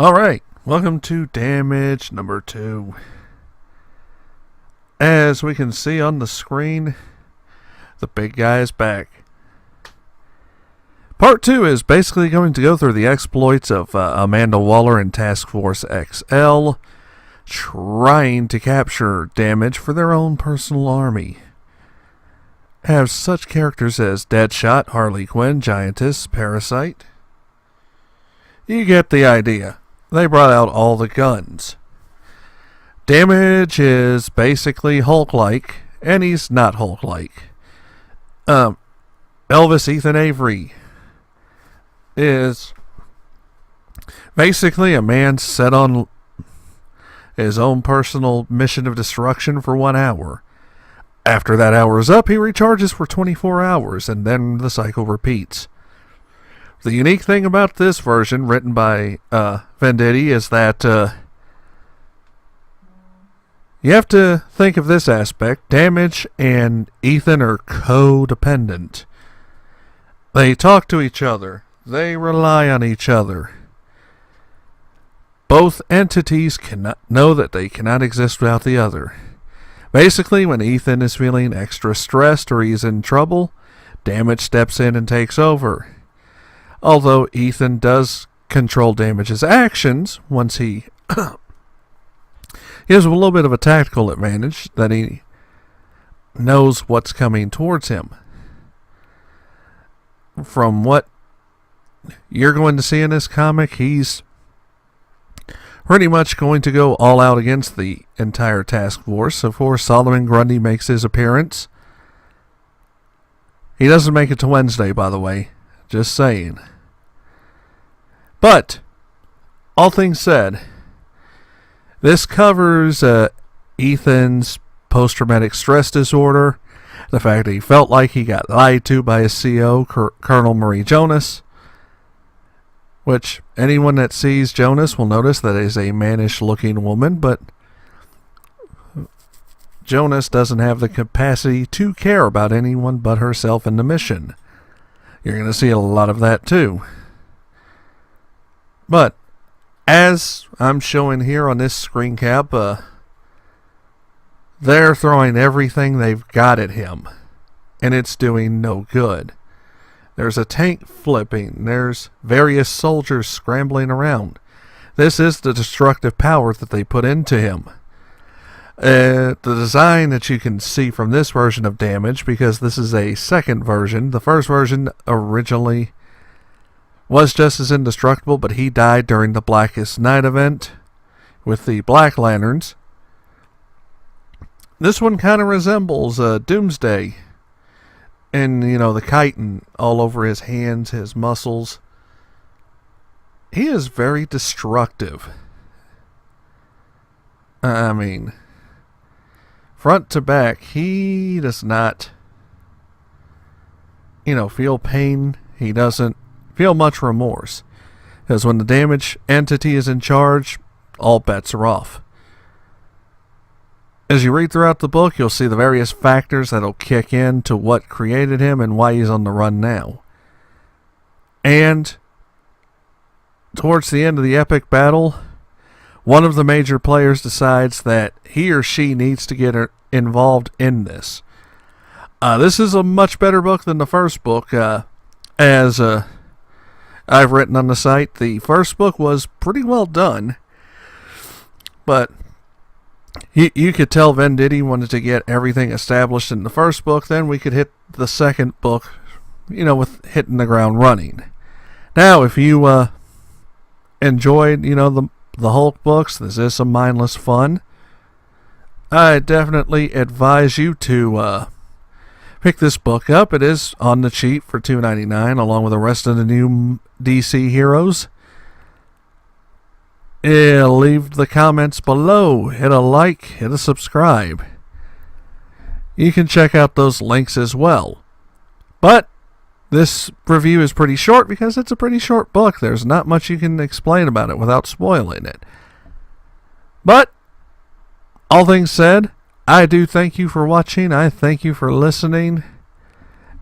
Alright, welcome to damage number 2. As we can see on the screen, the big guy is back. Part 2 is basically going to go through the exploits of Amanda Waller and Task Force XL, trying to capture damage for their own personal army. Have such characters as Deadshot, Harley Quinn, Giantess, Parasite. You get the idea. They brought out all the guns. Damage is basically Hulk-like, and he's not Hulk-like. Elvis Ethan Avery is basically a man set on his own personal mission of destruction for 1 hour. After that hour is up, he recharges for 24 hours, and then the cycle repeats. The unique thing about this version, written by Venditti, is that you have to think of this aspect. Damage and Ethan are codependent. They talk to each other. They rely on each other. Both entities cannot know that they cannot exist without the other. Basically, when Ethan is feeling extra stressed or he's in trouble, Damage steps in and takes over. Although Ethan does control Damage's actions, once he has a little bit of a tactical advantage that he knows what's coming towards him. From what you're going to see in this comic, he's pretty much going to go all out against the entire task force. Of course, Solomon Grundy makes his appearance. He doesn't make it to Wednesday, by the way. Just saying. But, all things said, this covers Ethan's post-traumatic stress disorder, the fact that he felt like he got lied to by his CO, Colonel Marie Jonas, which anyone that sees Jonas will notice that is a mannish-looking woman, but Jonas doesn't have the capacity to care about anyone but herself and the mission. You're going to see a lot of that too. But, as I'm showing here on this screen cap, they're throwing everything they've got at him, and it's doing no good. There's a tank flipping, there's various soldiers scrambling around. This is the destructive power that they put into him. The design that you can see from this version of Damage, because this is a second version. The first version originally was just as indestructible, but he died during the Blackest Night event with the Black Lanterns. This one kind of resembles Doomsday, and the chitin all over his hands, his muscles. He is very destructive. I mean, front to back, he does not, feel pain. He doesn't feel much remorse. Because when the Damage entity is in charge, all bets are off. As you read throughout the book, you'll see the various factors that'll kick in to what created him and why he's on the run now. And towards the end of the epic battle, one of the major players decides that he or she needs to get involved in this. This is a much better book than the first book. As I've written on the site, the first book was pretty well done. But you could tell Venditti wanted to get everything established in the first book, then we could hit the second book, with hitting the ground running. Now, if you enjoyed, the Hulk books, this is some mindless fun. I definitely advise you to pick this book up. It is on the cheap for $2.99, along with the rest of the new DC heroes. Leave the comments below. Hit a like, hit a subscribe. You can check out those links as well. But this review is pretty short because it's a pretty short book. There's not much you can explain about it without spoiling it. But, all things said, I do thank you for watching. I thank you for listening.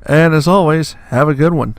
And as always, have a good one.